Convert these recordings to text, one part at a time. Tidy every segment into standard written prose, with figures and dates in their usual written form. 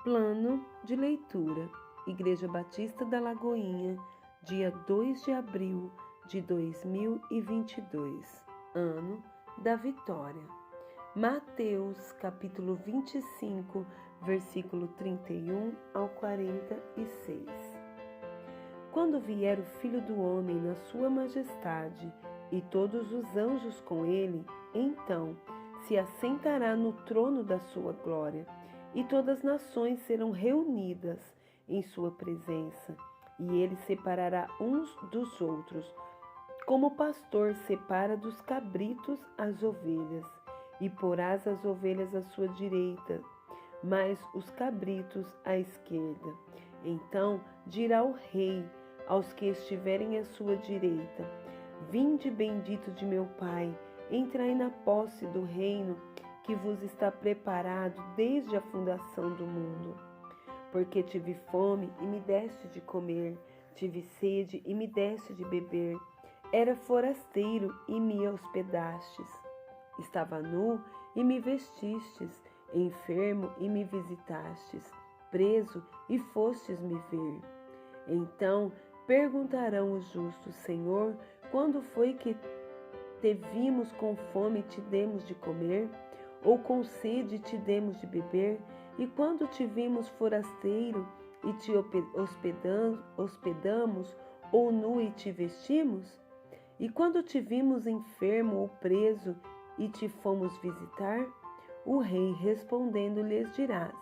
Plano de leitura. Igreja Batista da Lagoinha, dia 2 de abril de 2022, ano da vitória. Mateus, capítulo 25, versículo 31 ao 46. Quando vier o Filho do Homem na sua majestade e todos os anjos com ele, então se assentará no trono da sua glória, e todas as nações serão reunidas em sua presença, e ele separará uns dos outros, como o pastor separa dos cabritos as ovelhas, e porás as ovelhas à sua direita, mas os cabritos à esquerda. Então dirá o rei aos que estiverem à sua direita: Vinde, bendito de meu Pai, entrai na posse do reino que vos está preparado desde a fundação do mundo. Porque tive fome e me deste de comer, tive sede e me deste de beber, era forasteiro e me hospedastes, estava nu e me vestistes, enfermo e me visitastes, preso e fostes me ver. Então perguntarão os justos: Senhor, quando foi que te vimos com fome e te demos de comer? Ou com sede te demos de beber? E quando te vimos forasteiro e te hospedamos, ou nu e te vestimos? E quando te vimos enfermo ou preso e te fomos visitar? O rei respondendo lhes dirá: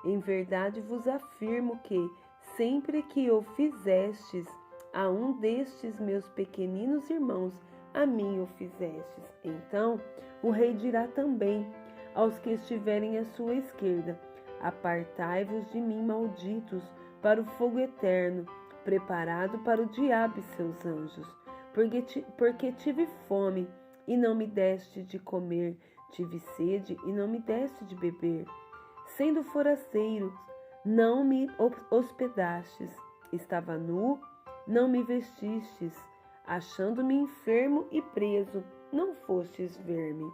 Em verdade vos afirmo que, sempre que o fizestes a um destes meus pequeninos irmãos, a mim o fizestes. Então o rei dirá também aos que estiverem à sua esquerda: Apartai-vos de mim, malditos, para o fogo eterno, preparado para o diabo e seus anjos. Porque tive fome e não me deste de comer, tive sede e não me deste de beber. Sendo forasteiro, não me hospedastes, estava nu, não me vestistes, achando-me enfermo e preso, não fostes ver-me.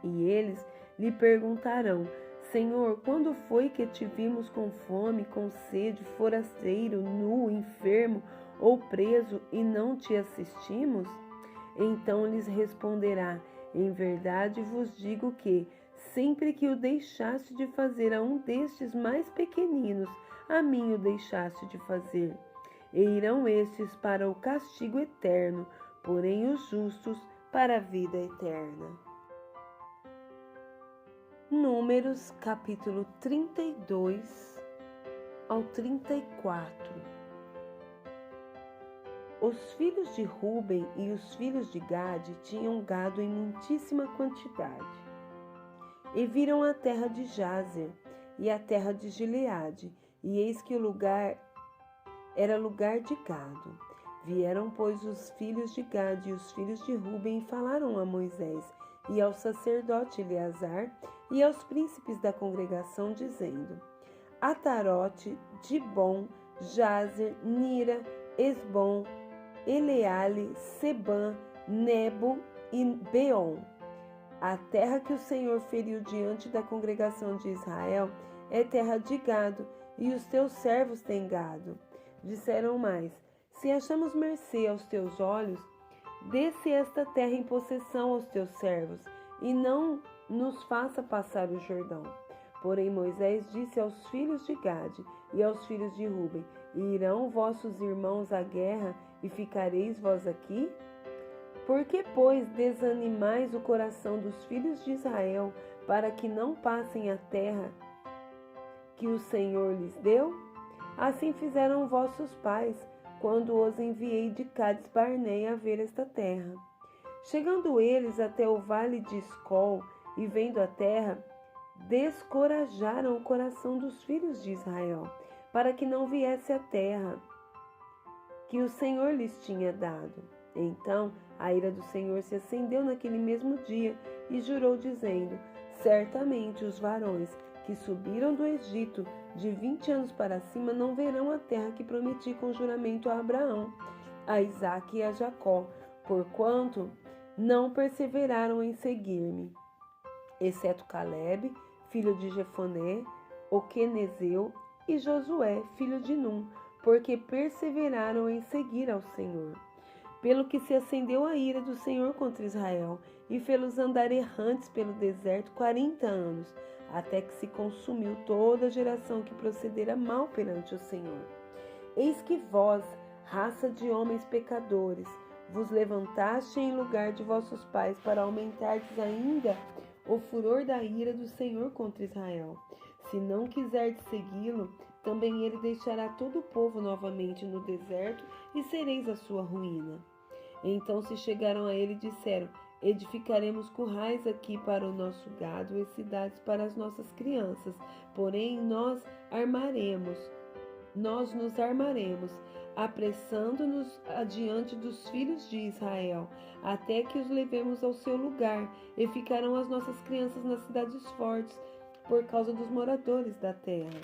E eles lhe perguntarão: Senhor, quando foi que te vimos com fome, com sede, forasteiro, nu, enfermo ou preso e não te assistimos? Então lhes responderá: Em verdade vos digo que, sempre que o deixaste de fazer a um destes mais pequeninos, a mim o deixaste de fazer. E irão estes para o castigo eterno, porém os justos para a vida eterna. Números, capítulo 32 ao 34. Os filhos de Ruben e os filhos de Gade tinham gado em muitíssima quantidade. E viram a terra de Jazer e a terra de Gileade, e eis que o lugar era lugar de gado. Vieram, pois, os filhos de Gade e os filhos de Ruben e falaram a Moisés e ao sacerdote Eleazar e aos príncipes da congregação, dizendo: Atarote, Dibon, Jazer, Nira, Esbom, Eleale, Sebã, Nebo e Beon. A terra que o Senhor feriu diante da congregação de Israel é terra de gado, e os teus servos têm gado. Disseram mais: Se achamos mercê aos teus olhos, dê-se esta terra em possessão aos teus servos, e não nos faça passar o Jordão. Porém Moisés disse aos filhos de Gade e aos filhos de Ruben: Irão vossos irmãos à guerra, e ficareis vós aqui? Por que, pois, desanimais o coração dos filhos de Israel, para que não passem a terra que o Senhor lhes deu? Assim fizeram vossos pais, quando os enviei de Cades Barneia a ver esta terra. Chegando eles até o vale de Escol, e vendo a terra, descorajaram o coração dos filhos de Israel, para que não viesse a terra que o Senhor lhes tinha dado. Então a ira do Senhor se acendeu naquele mesmo dia, e jurou, dizendo: Certamente os varões que subiram do Egito de 20 anos para cima não verão a terra que prometi com juramento a Abraão, a Isaque e a Jacó, porquanto não perseveraram em seguir-me, exceto Calebe, filho de Jefoné, o quenezeu, e Josué, filho de Num, porque perseveraram em seguir ao Senhor. Pelo que se acendeu a ira do Senhor contra Israel, e fê-los andar errantes pelo deserto 40 anos, até que se consumiu toda a geração que procedera mal perante o Senhor. Eis que vós, raça de homens pecadores, vos levantaste em lugar de vossos pais para aumentardes ainda o furor da ira do Senhor contra Israel. Se não quiserdes segui-lo, também ele deixará todo o povo novamente no deserto e sereis a sua ruína. Então se chegaram a ele e disseram: edificaremos currais aqui para o nosso gado e cidades para as nossas crianças, porém nós nos armaremos, apressando-nos adiante dos filhos de Israel, até que os levemos ao seu lugar, e ficarão as nossas crianças nas cidades fortes, por causa dos moradores da terra.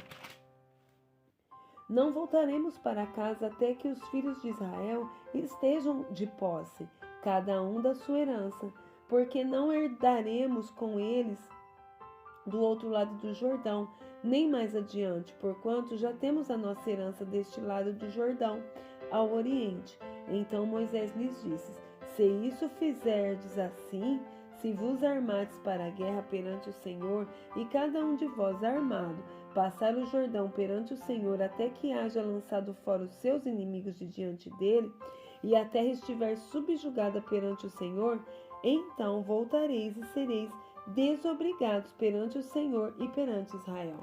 Não voltaremos para casa até que os filhos de Israel estejam de posse, cada um da sua herança, porque não herdaremos com eles do outro lado do Jordão, nem mais adiante, porquanto já temos a nossa herança deste lado do Jordão, ao oriente. Então Moisés lhes disse: se isso fizerdes assim, se vos armardes para a guerra perante o Senhor, e cada um de vós armado, passar o Jordão perante o Senhor até que haja lançado fora os seus inimigos de diante dele, e a terra estiver subjugada perante o Senhor, então voltareis e sereis desobrigados perante o Senhor e perante Israel.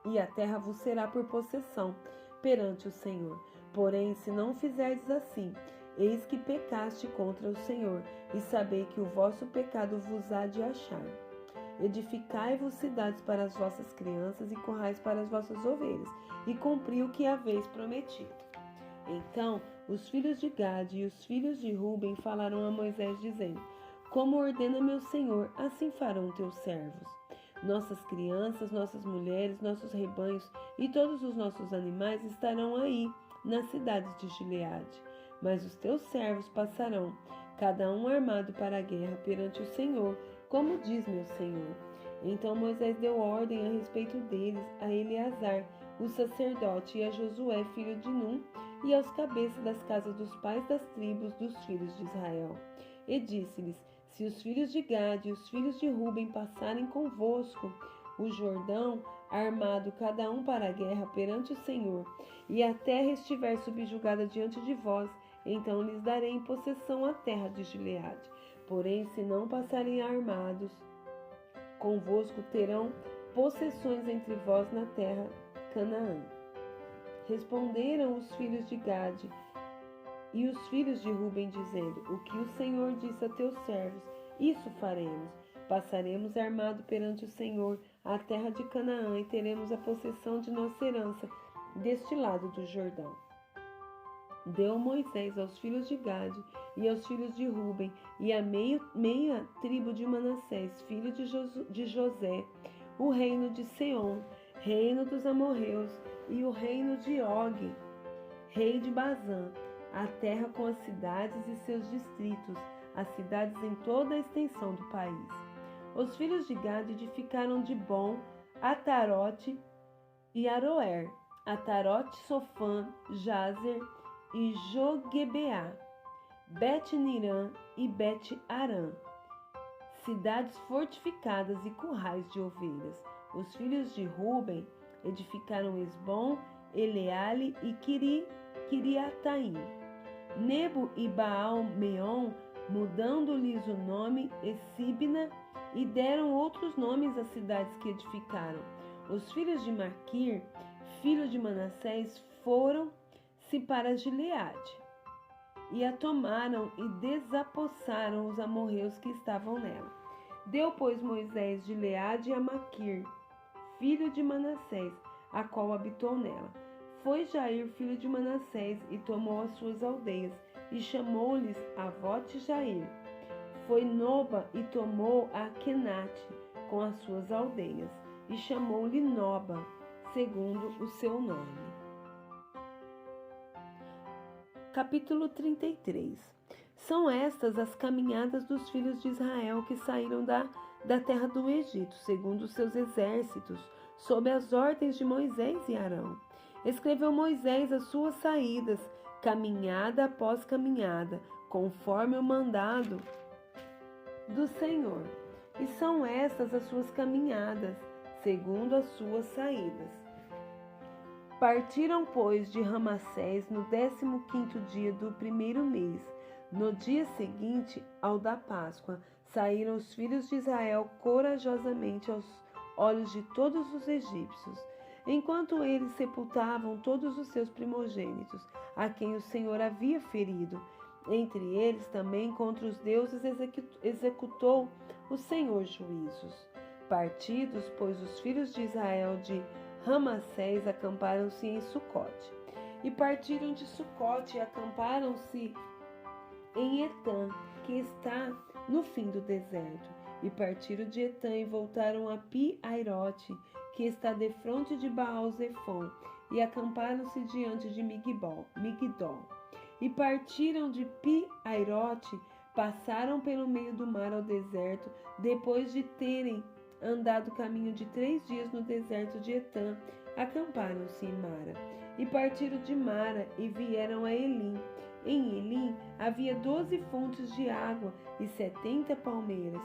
E a terra vos será por possessão perante o Senhor. Porém, se não fizerdes assim, eis que pecaste contra o Senhor, e sabei que o vosso pecado vos há de achar. Edificai-vos cidades para as vossas crianças e currais para as vossas ovelhas, e cumpri o que haveis prometido. Então os filhos de Gade e os filhos de Ruben falaram a Moisés, dizendo: como ordena meu Senhor, assim farão teus servos. Nossas crianças, nossas mulheres, nossos rebanhos e todos os nossos animais estarão aí, nas cidades de Gileade. Mas os teus servos passarão, cada um armado para a guerra perante o Senhor, como diz meu Senhor. Então Moisés deu ordem a respeito deles a Eleazar, o sacerdote, e a Josué, filho de Num, e aos cabeças das casas dos pais das tribos dos filhos de Israel. E disse-lhes: se os filhos de Gade e os filhos de Ruben passarem convosco o Jordão, armado cada um para a guerra perante o Senhor, e a terra estiver subjugada diante de vós, então lhes darei em possessão a terra de Gileade. Porém, se não passarem armados convosco, terão possessões entre vós na terra Canaã. Responderam os filhos de Gade e os filhos de Ruben, dizendo: o que o Senhor disse a teus servos, isso faremos. Passaremos armado perante o Senhor a terra de Canaã, e teremos a possessão de nossa herança deste lado do Jordão. Deu Moisés aos filhos de Gade e aos filhos de Ruben, e a meia tribo de Manassés, filho de José, o reino de Seom, reino dos amorreus, e o reino de Og, rei de Bazã, a terra com as cidades e seus distritos, as cidades em toda a extensão do país. Os filhos de Gade edificaram Dibon, Atarote e Aroer, Atarote, Sofã, Jazer e Jogebeá, Bet-Nirã e Bet-Arã, cidades fortificadas e currais de ovelhas. Os filhos de Ruben edificaram Esbom, Eleale e Kiriataim, Nebo e Baal-Meon, mudando-lhes o nome Esibna, e deram outros nomes às cidades que edificaram. Os filhos de Maquir, filho de Manassés, foram-se para Gileade, e a tomaram e desapossaram os amorreus que estavam nela. Deu, pois, Moisés Gileade a Maquir, filho de Manassés, a qual habitou nela. Foi Jair, filho de Manassés, e tomou as suas aldeias, e chamou-lhes Avote-Jair. Foi Noba, e tomou a Kenate, com as suas aldeias, e chamou-lhe Noba, segundo o seu nome. Capítulo 33. São estas as caminhadas dos filhos de Israel que saíram da da terra do Egito, segundo os seus exércitos, sob as ordens de Moisés e Arão. Escreveu Moisés as suas saídas, caminhada após caminhada, conforme o mandado do Senhor. E são estas as suas caminhadas, segundo as suas saídas. Partiram, pois, de Ramassés no 15º dia do primeiro mês. No dia seguinte ao da Páscoa, saíram os filhos de Israel corajosamente aos olhos de todos os egípcios, enquanto eles sepultavam todos os seus primogênitos, a quem o Senhor havia ferido. Entre eles também contra os deuses executou o Senhor juízos. Partidos, pois, os filhos de Israel de Ramassés, acamparam-se em Sucote. E partiram de Sucote e acamparam-se em Etã, que está no fim do deserto. E partiram de Etã e voltaram a Pi-Airote, que está defronte de Baal-Zefon, e acamparam-se diante de Migdol. E partiram de Pi-Airote, passaram pelo meio do mar ao deserto, depois de terem andado caminho de 3 dias no deserto de Etã, acamparam-se em Mara. E partiram de Mara e vieram a Elim. Em Elim havia 12 fontes de água e 70 palmeiras,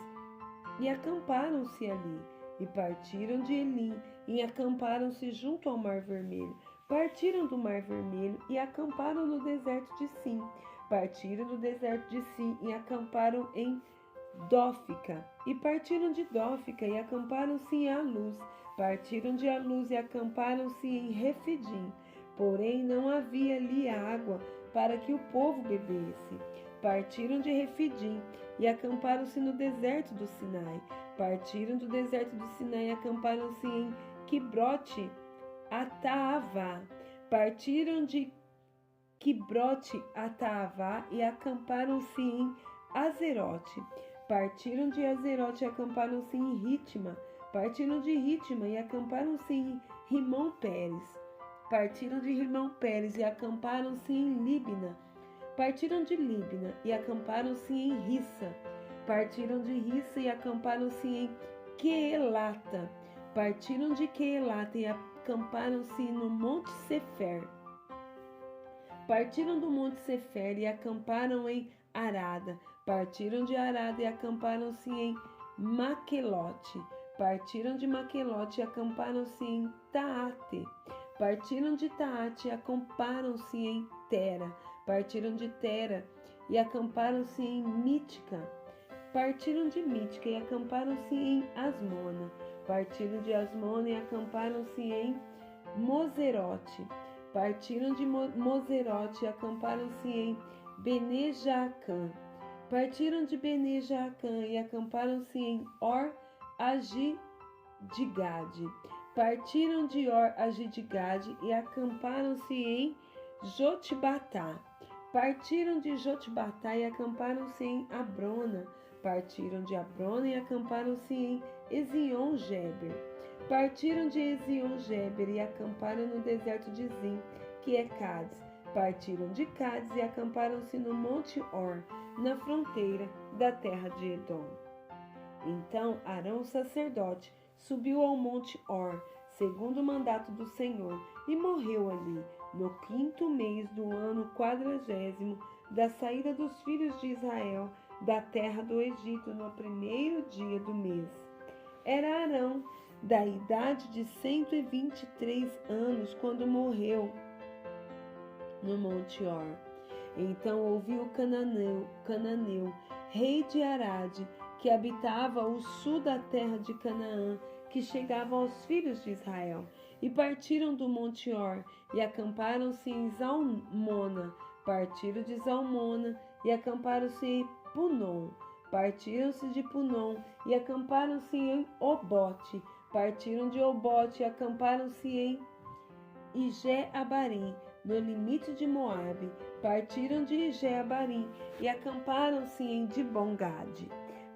e acamparam-se ali. E partiram de Elim e acamparam-se junto ao Mar Vermelho. Partiram do Mar Vermelho e acamparam no deserto de Sim. Partiram do deserto de Sim e acamparam em Dófica. E partiram de Dófica e acamparam-se em Aluz. Partiram de Aluz e acamparam-se em Refidim. Porém não havia ali água para que o povo bebesse. Partiram de Refidim e acamparam-se no deserto do Sinai. Partiram do deserto do Sinai e acamparam-se em Quibrote Ataavá. Partiram de Quibrote Ataavá e acamparam-se em Azerote. Partiram de Azerote e acamparam-se em Ritma. Partiram de Ritma e acamparam-se em Rimon-Pérez. Partiram de Rimon-Pérez e acamparam-se em Líbina. Partiram de Líbina e acamparam-se em Rissa. Partiram de Rissa e acamparam-se em Queelata. Partiram de Queelata e acamparam-se no Monte Sefer. Partiram do Monte Sefer e acamparam em Arada. Partiram de Arada e acamparam-se em Maquelote. Partiram de Maquelote e acamparam-se em Taate. Partiram de Taate e acamparam-se em Tera. Partiram de Tera e acamparam-se em Mítica. Partiram de Mítica e acamparam-se em Asmona. Partiram de Asmona e acamparam-se em Moserote. Partiram de Moserote e acamparam-se em Bene-Jaacã. Partiram de Bene-Jaacã e acamparam-se em Or-Agidgade. Partiram de Or-Agidgade e acamparam-se em Jotbatá. Partiram de Jotbatá e acamparam-se em Abrona. Partiram de Abrona e acamparam-se em Ezion-Geber. Partiram de Ezion-Geber e acamparam no deserto de Zim, que é Cádiz. Partiram de Cádiz e acamparam-se no Monte Or, na fronteira da terra de Edom. Então Arão, sacerdote, subiu ao Monte Or, segundo o mandato do Senhor, e morreu ali, no 5º mês do ano 40º da saída dos filhos de Israel da terra do Egito, no 1º dia do mês. Era Arão da idade de 123 anos quando morreu no Monte Or. Então ouviu Cananeu, rei de Arade, que habitava o sul da terra de Canaã, que chegava aos filhos de Israel, e partiram do Monte Or e acamparam-se em Zalmona. Partiram de Zalmona e acamparam-se em Punon. Partiram-se de Punon e acamparam-se em Obote. Partiram de Obote e acamparam-se em Ije-Abarim, no limite de Moabe. Partiram de Ije-Abarim e acamparam-se em Dibongade.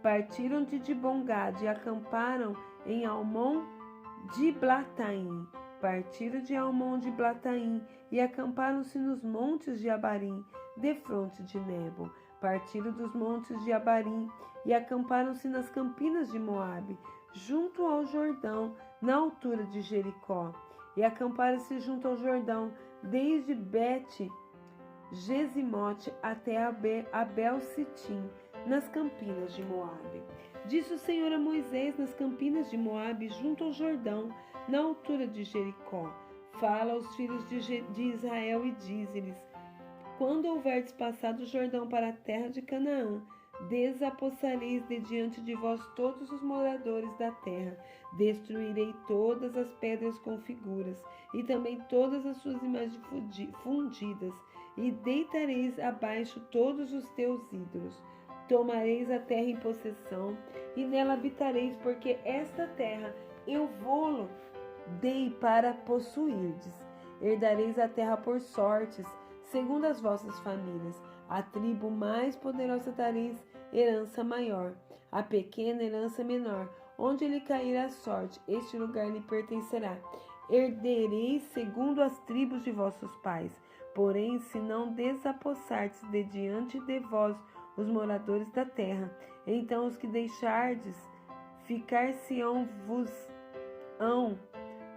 Partiram de Dibongade e acamparam em Almon-Diblataim. Partiram de Almon-Diblataim e acamparam-se nos montes de Abarim, defronte de Nebo. Partiram dos montes de Abarim e acamparam-se nas campinas de Moabe, junto ao Jordão, na altura de Jericó. E acamparam-se junto ao Jordão, desde Bet-Gesimote até Abel-Sitim, nas campinas de Moabe. Disse o Senhor a Moisés nas campinas de Moabe, junto ao Jordão, na altura de Jericó: Fala aos filhos de Israel e dize-lhes: Quando houverdes passado o Jordão para a terra de Canaã, desapossareis de diante de vós todos os moradores da terra. Destruirei todas as pedras com figuras, e também todas as suas imagens fundidas, e deitareis abaixo todos os teus ídolos. Tomareis a terra em possessão, e nela habitareis, porque esta terra eu vou-lo dei para possuirdes. Herdareis a terra por sortes, segundo as vossas famílias. A tribo mais poderosa dareis herança maior, a pequena herança menor. Onde lhe cair a sorte, este lugar lhe pertencerá. Herdereis segundo as tribos de vossos pais. Porém, se não desapossardes de diante de vós os moradores da terra, então os que deixardes ficar-se-ão-vos-ão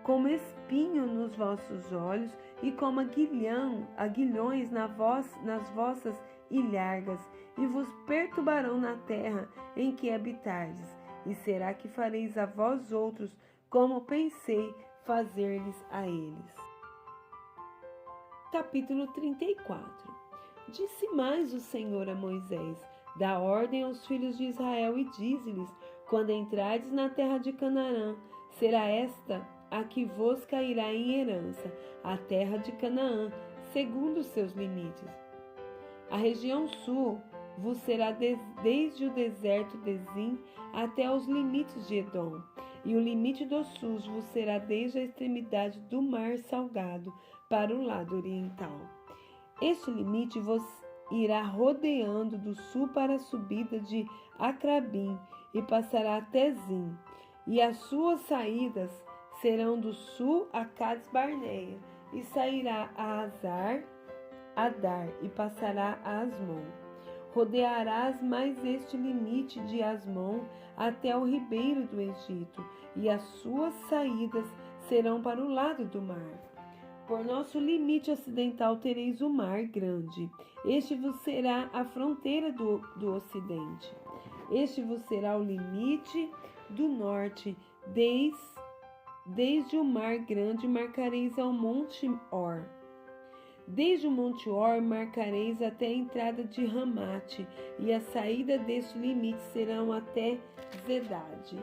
como espinho nos vossos olhos e como aguilhões nas vossas ilhargas, e vos perturbarão na terra em que habitardes. E será que fareis a vós outros como pensei fazer-lhes a eles. Capítulo 34. Disse mais o Senhor a Moisés: Dá ordem aos filhos de Israel e dize-lhes: Quando entrardes na terra de Canaã, será esta a que vos cairá em herança, a terra de Canaã, segundo os seus limites. A região sul vos será desde o deserto de Zim até os limites de Edom, e o limite do sul vos será desde a extremidade do mar salgado para o lado oriental. Este limite vos irá rodeando do sul para a subida de Acrabim e passará até Zim, e as suas saídas serão do sul a Cades Barneia, e sairá a Adar e passará a Asmon. Rodearás mais este limite de Asmon até o ribeiro do Egito, e as suas saídas serão para o lado do mar. Por nosso limite ocidental tereis o mar grande. Este vos será a fronteira do ocidente. Este vos será o limite do norte. Desde o mar grande marcareis ao monte Or. Desde o monte Or marcareis até a entrada de Ramate, e a saída deste limite serão até Zedade.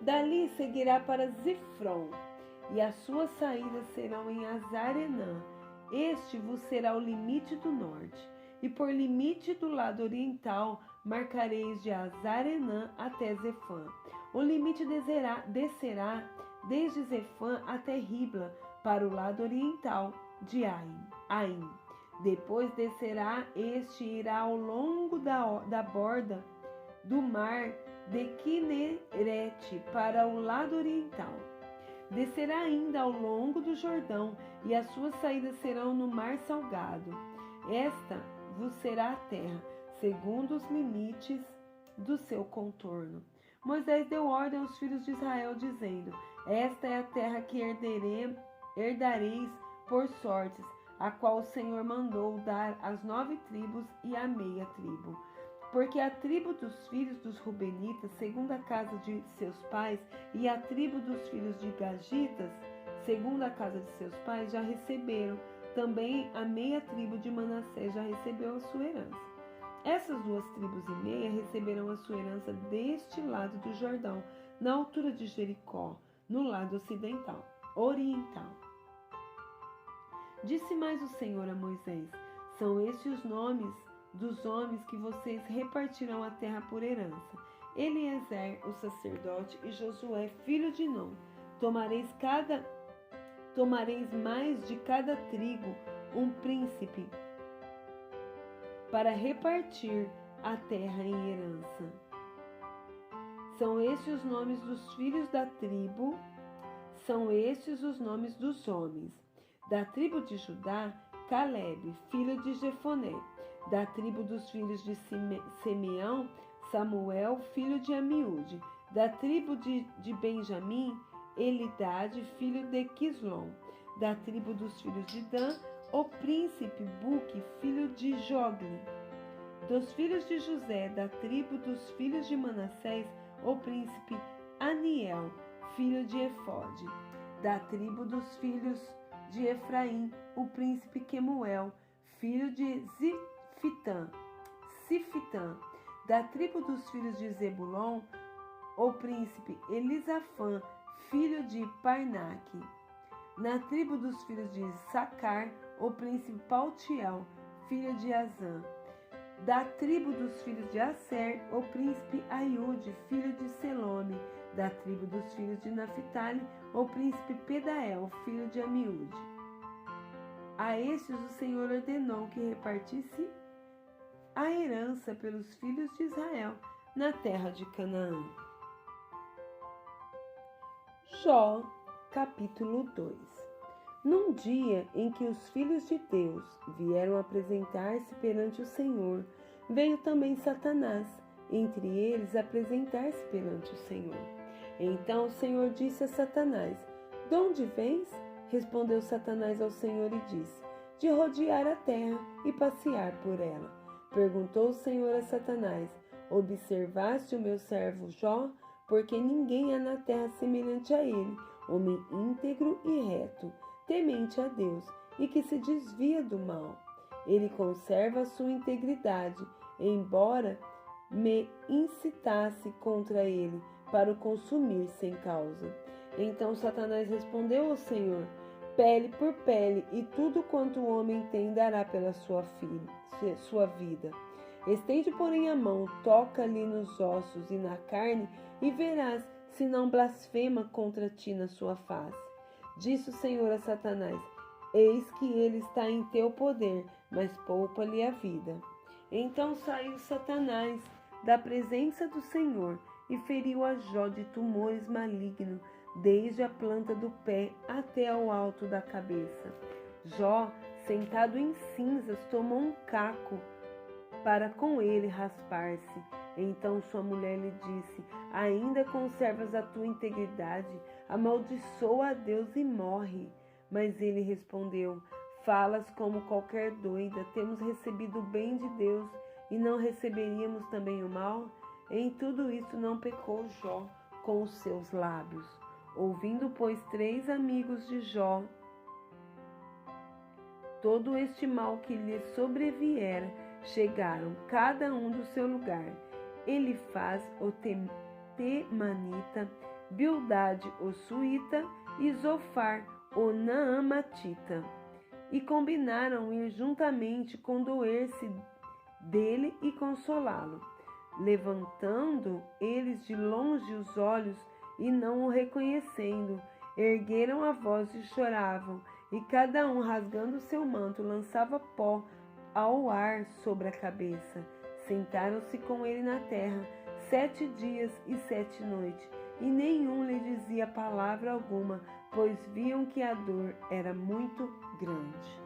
Dali seguirá para Zifron, e as suas saídas serão em Azarenã. Este vos será o limite do norte. E por limite do lado oriental marcareis de Azarenã até Zefã. O limite descerá desde Zefã até Ribla, para o lado oriental de Aim. Depois descerá este e irá ao longo da borda do mar de Quinerete para o lado oriental. Descerá ainda ao longo do Jordão, e as suas saídas serão no mar salgado. Esta vos será a terra, segundo os limites do seu contorno. Moisés deu ordem aos filhos de Israel, dizendo: Esta é a terra que herdareis por sortes, a qual o Senhor mandou dar às 9 tribos e à meia tribo. Porque a tribo dos filhos dos Rubenitas, segundo a casa de seus pais, e a tribo dos filhos de Gagitas, segundo a casa de seus pais, já receberam. Também a meia tribo de Manassés já recebeu a sua herança. Essas 2 tribos e meia receberão a sua herança deste lado do Jordão, na altura de Jericó, no lado oriental. Disse mais o Senhor a Moisés: São estes os nomes dos homens que vocês repartirão a terra por herança: Eliezer, o sacerdote, e Josué, filho de Nun. Tomareis mais de cada tribo um príncipe, para repartir a terra em herança. São estes os nomes dos filhos da tribo, são estes os nomes dos homens. Da tribo de Judá, Calebe, filho de Jefoné. Da tribo dos filhos de Simeão, Samuel, filho de Amiúde. Da tribo de Benjamim, Elidade, filho de Quislom. Da tribo dos filhos de Dan, o príncipe Buque, filho de Jogli. Dos filhos de José, da tribo dos filhos de Manassés, o príncipe Aniel, filho de Efode. Da tribo dos filhos de Efraim, o príncipe Quemuel, filho de Sifitã. Da tribo dos filhos de Zebulon, o príncipe Elisafã, filho de Parnaque. Na tribo dos filhos de Issacar, o príncipe Paltiel, filho de Azã. Da tribo dos filhos de Asser, o príncipe Aiude, filho de Selome. Da tribo dos filhos de Naphtali, o príncipe Pedael, filho de Amiúde. A estes o Senhor ordenou que repartisse a herança pelos filhos de Israel na terra de Canaã. Jó, capítulo 2. Num dia em que os filhos de Deus vieram apresentar-se perante o Senhor, veio também Satanás, entre eles, apresentar-se perante o Senhor. Então o Senhor disse a Satanás: "De onde vens?" Respondeu Satanás ao Senhor e disse: "De rodear a terra e passear por ela." Perguntou o Senhor a Satanás: "Observaste o meu servo Jó? Porque ninguém há na terra semelhante a ele, homem íntegro e reto, temente a Deus, e que se desvia do mal. Ele conserva a sua integridade, embora me incitasse contra ele, para o consumir sem causa." Então Satanás respondeu ao Senhor: "Pele por pele, e tudo quanto o homem tem dará pela sua vida. Estende, porém, a mão, toca-lhe nos ossos e na carne, e verás se não blasfema contra ti na sua face." Disse o Senhor a Satanás: "Eis que ele está em teu poder, mas poupa-lhe a vida." Então saiu Satanás da presença do Senhor e feriu a Jó de tumores malignos, desde a planta do pé até ao alto da cabeça. Jó, sentado em cinzas, tomou um caco para com ele raspar-se. Então sua mulher lhe disse: "Ainda conservas a tua integridade? Amaldiçoa a Deus e morre." Mas ele respondeu: "Falas como qualquer doida. Temos recebido o bem de Deus e não receberíamos também o mal?" Em tudo isso não pecou Jó com os seus lábios. Ouvindo, pois, 3 amigos de Jó todo este mal que lhe sobreviera, chegaram, cada um do seu lugar: Elifaz, o Temanita, Bildade, o Suíta, e Zofar, o Naamatita. E combinaram ir juntamente condoer-se dele e consolá-lo. Levantando eles de longe os olhos e não o reconhecendo, ergueram a voz e choravam, e cada um, rasgando seu manto, lançava pó ao ar sobre a cabeça. Sentaram-se com ele na terra 7 dias e 7 noites, e nenhum lhe dizia palavra alguma, pois viam que a dor era muito grande.